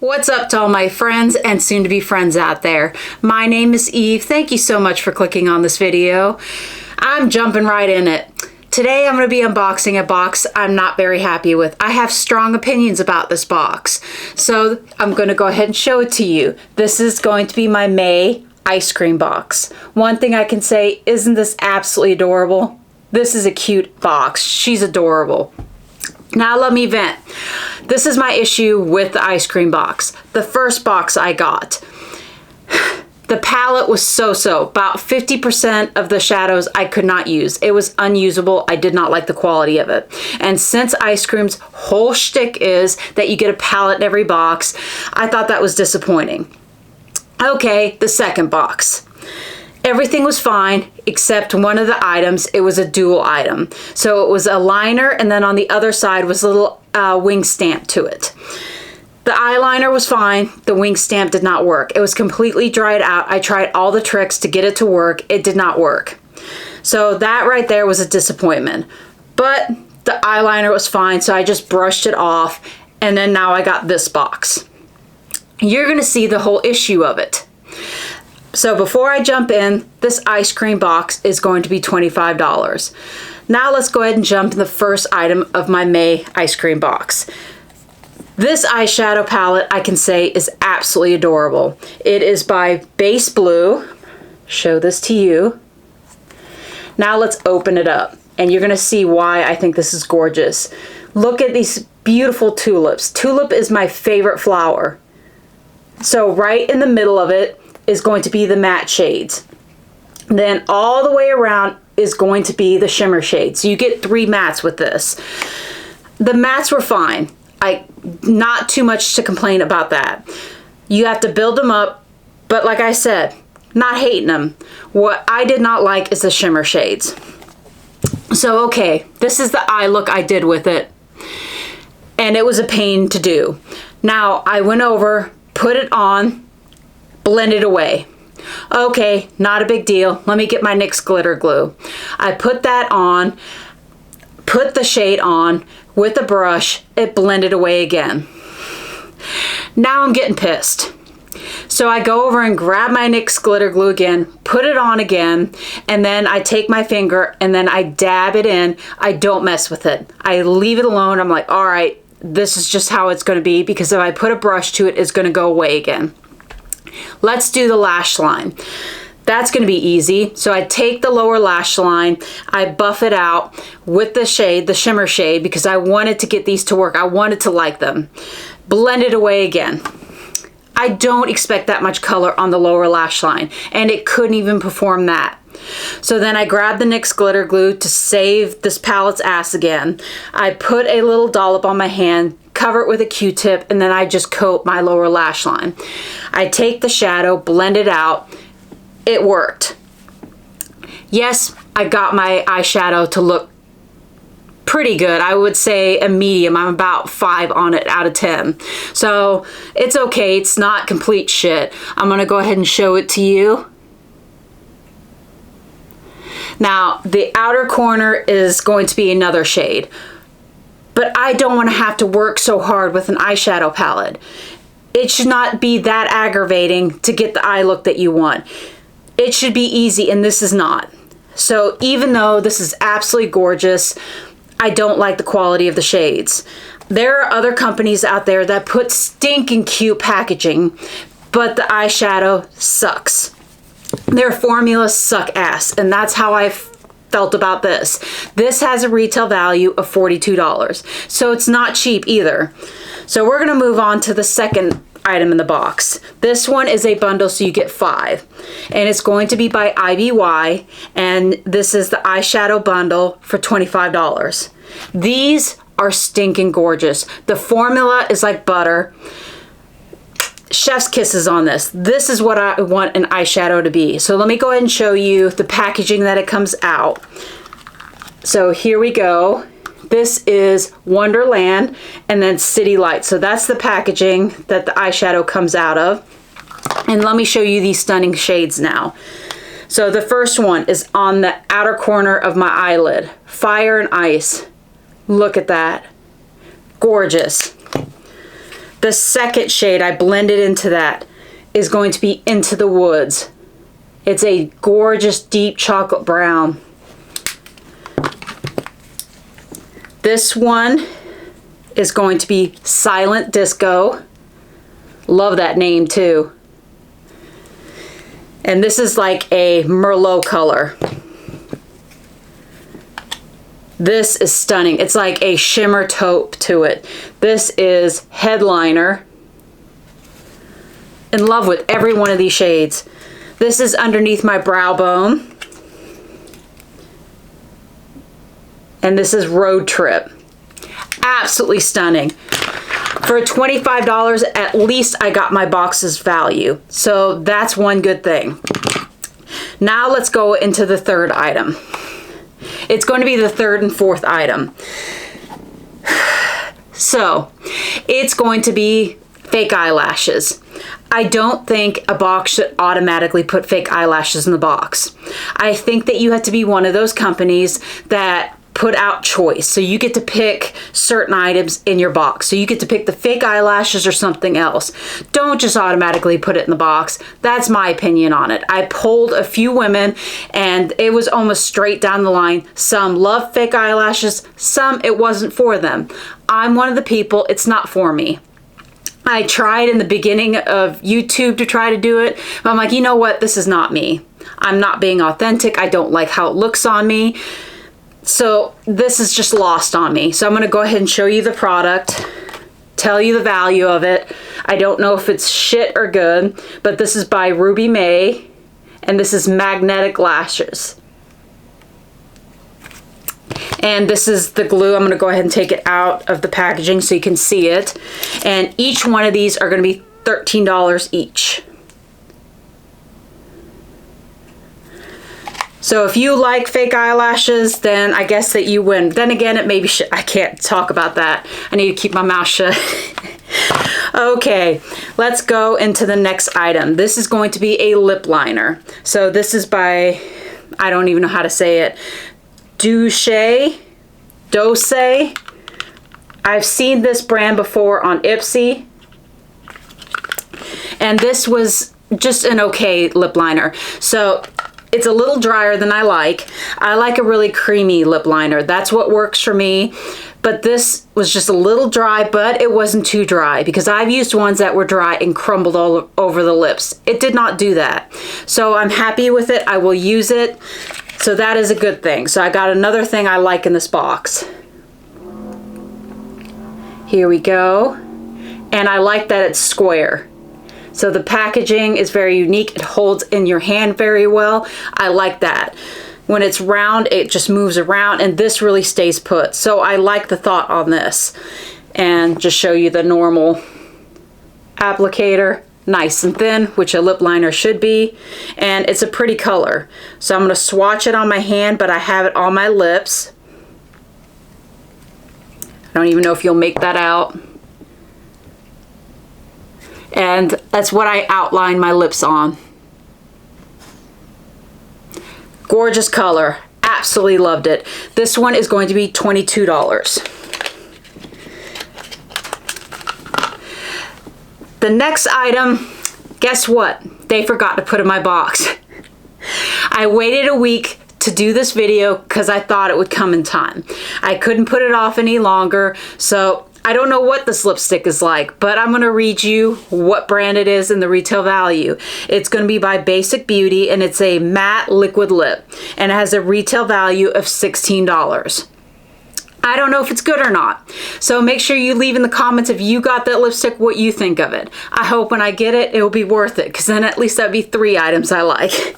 What's up to all my friends and soon-to-be friends out there? My name is Eve. Thank you so much for clicking on this video. I'm jumping right in it. Today I'm going to be unboxing a box I'm not very happy with. I have strong opinions about this box. So I'm going to go ahead and show it to you. This is going to be my May EyeScream Box. One thing I can say, isn't this absolutely adorable? This is a cute box. She's adorable. Now let me vent. This is my issue with the EyeScream Box. The first box I got. The palette was so-so. About 50% of the shadows I could not use. It was unusable. I did not like the quality of it. And since EyeScream's whole shtick is that you get a palette in every box, I thought that was disappointing. Okay, the second box. Everything was fine except one of the items. It was a dual item. So it was a liner and then on the other side was a little wing stamp to it. The eyeliner was fine. The wing stamp did not work. It was completely dried out. I tried all the tricks to get it to work. It did not work. So that right there was a disappointment. But the eyeliner was fine, so I just brushed it off. And then now I got this box. You're gonna see the whole issue of it. So before I jump in, this EyeScream Box is going to be $25. Now let's go ahead and jump to the first item of my May EyeScream Box. This eyeshadow palette, I can say, is absolutely adorable. It is by Base Blue. Show this to you. Now let's open it up and you're gonna see why I think this is gorgeous. Look at these beautiful tulips. Tulip is my favorite flower. So right in the middle of it is going to be the matte shades. Then all the way around is going to be the shimmer shades. So you get 3 mattes with this. The mattes were fine. Not too much to complain about that. You have to build them up, but like I said, not hating them. What I did not like is the shimmer shades. So okay, this is the eye look I did with it. And it was a pain to do. Now I went over, put it on, blend it away. Okay, not a big deal. Let me get my NYX glitter glue. I put that on, put the shade on with a brush, it blended away again. Now I'm getting pissed. So I go over and grab my NYX glitter glue again, put it on again, and then I take my finger and then I dab it in. I don't mess with it. I leave it alone. I'm like, all right, this is just how it's gonna be, because if I put a brush to it, it's gonna go away again. Let's do the lash line. That's gonna be easy. So I take the lower lash line, I buff it out with the shade, the shimmer shade, because I wanted to get these to work. I wanted to like them. Blend it away again. I don't expect that much color on the lower lash line, and it couldn't even perform that. So then I grabbed the NYX glitter glue to save this palette's ass again. I put a little dollop on my hand, cover it with a Q-tip, and then I just coat my lower lash line. I take the shadow, blend it out. It worked. Yes, I got my eyeshadow to look pretty good. I would say a medium. I'm about 5 on it out of 10. So it's okay. It's not complete shit. I'm gonna go ahead and show it to you. Now, the outer corner is going to be another shade, but I don't want to have to work so hard with an eyeshadow palette. It should not be that aggravating to get the eye look that you want. It should be easy, and this is not. So even though this is absolutely gorgeous, I don't like the quality of the shades. There are other companies out there that put stinking cute packaging, but the eyeshadow sucks. Their formulas suck ass, and that's how I felt about this. This has a retail value of $42, so it's not cheap either. So we're gonna move on to the second item in the box. This one is a bundle, so you get 5, and it's going to be by IBY, and this is the eyeshadow bundle for $25. These are stinking gorgeous. The formula is like butter. Chef's kisses on this. This is what I want an eyeshadow to be. So let me go ahead and show you the packaging that it comes out. So here we go. This is Wonderland and then City Lights. So that's the packaging that the eyeshadow comes out of. And let me show you these stunning shades now. So the first one is on the outer corner of my eyelid. Fire and Ice. Look at that. Gorgeous. The second shade I blended into that is going to be Into the Woods. It's a gorgeous deep chocolate brown. This one is going to be Silent Disco. Love that name too. And this is like a Merlot color. This is stunning. It's like a shimmer taupe to it. This is Headliner. In love with every one of these shades. This is Underneath My Brow Bone. And this is Road Trip. Absolutely stunning. For $25, at least I got my box's value. So that's one good thing. Now let's go into the third item. It's going to be the third and fourth item. So it's going to be fake eyelashes. I don't think a box should automatically put fake eyelashes in the box. I think that you have to be one of those companies that put out choice. So you get to pick certain items in your box. So you get to pick the fake eyelashes or something else. Don't just automatically put it in the box. That's my opinion on it. I polled a few women and it was almost straight down the line. Some love fake eyelashes, some it wasn't for them. I'm one of the people, it's not for me. I tried in the beginning of YouTube to try to do it, but I'm like, you know what? This is not me. I'm not being authentic. I don't like how it looks on me. So this is just lost on me. So I'm gonna go ahead and show you the product, tell you the value of it. I don't know if it's shit or good, but this is by Ruby May, and this is Magnetic Lashes. And this is the glue. I'm gonna go ahead and take it out of the packaging so you can see it. And each one of these are gonna be $13 each. So if you like fake eyelashes, then I guess that you win. Then again, it maybe I can't talk about that. I need to keep my mouth shut. Okay, let's go into the next item. This is going to be a lip liner. So this is by, I don't even know how to say it, Dose. I've seen this brand before on Ipsy. And this was just an okay lip liner. So it's a little drier than I like. I like a really creamy lip liner. That's what works for me. But this was just a little dry, but it wasn't too dry because I've used ones that were dry and crumbled all over the lips. It did not do that. So I'm happy with it. I will use it. So that is a good thing. So I got another thing I like in this box. Here we go. And I like that it's square. So the packaging is very unique. It holds in your hand very well. I like that. When it's round, it just moves around, and this really stays put. So I like the thought on this. And just show you the normal applicator, nice and thin, which a lip liner should be. And it's a pretty color. So I'm gonna swatch it on my hand, but I have it on my lips. I don't even know if you'll make that out. And that's what I outline my lips on. Gorgeous color. Absolutely loved it. This one is going to be $22. The next item, guess what? They forgot to put in my box. I waited a week to do this video because I thought it would come in time. I couldn't put it off any longer, so I don't know what this lipstick is like, but I'm gonna read you what brand it is and the retail value. It's gonna be by Basic Beauty, and it's a matte liquid lip, and it has a retail value of $16. I don't know if it's good or not. So make sure you leave in the comments if you got that lipstick, what you think of it. I hope when I get it, it'll be worth it, because then at least that'd be 3 items I like.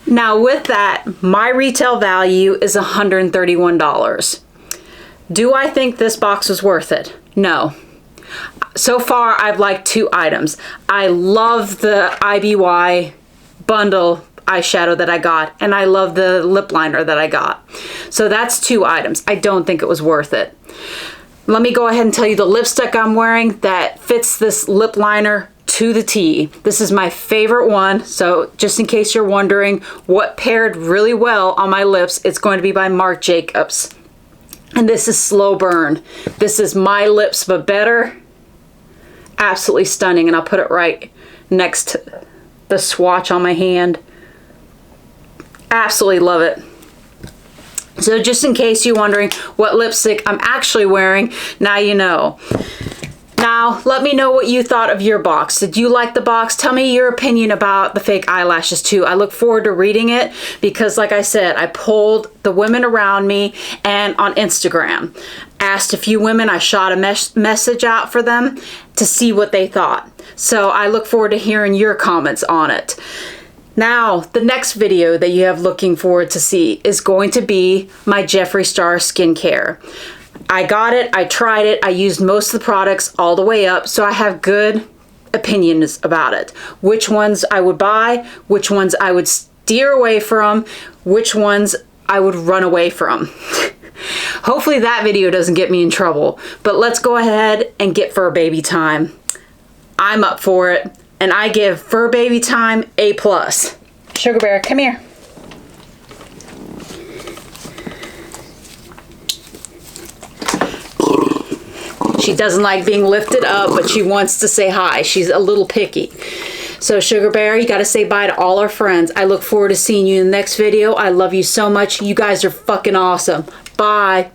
Now with that, my retail value is $131. Do I think this box was worth it? No. So far, I've liked 2 items. I love the IBY bundle eyeshadow that I got, and I love the lip liner that I got. So that's 2 items. I don't think it was worth it. Let me go ahead and tell you the lipstick I'm wearing that fits this lip liner to the T. This is my favorite one, so just in case you're wondering what paired really well on my lips, it's going to be by Marc Jacobs. And this is Slow Burn. This is My Lips But Better. absolutely stunning, and I'll put it right next to the swatch on my hand. Absolutely love it. So just in case you're wondering what lipstick I'm actually wearing, now you know. Now, let me know what you thought of your box. Did you like the box? Tell me your opinion about the fake eyelashes too. I look forward to reading it because, like I said, I polled the women around me and on Instagram. Asked a few women, I shot a message out for them to see what they thought. So I look forward to hearing your comments on it. Now, the next video that you have looking forward to see is going to be my Jeffree Star skincare. I got it, I tried it, I used most of the products all the way up, so I have good opinions about it. Which ones I would buy, which ones I would steer away from, which ones I would run away from. Hopefully that video doesn't get me in trouble, but let's go ahead and get Fur Baby Time. I'm up for it, and I give Fur Baby Time A+. Sugar Bear, come here. She doesn't like being lifted up, but she wants to say hi. She's a little picky. So Sugar Bear, you got to say bye to all our friends. I look forward to seeing you in the next video. I love you so much. You guys are fucking awesome. Bye.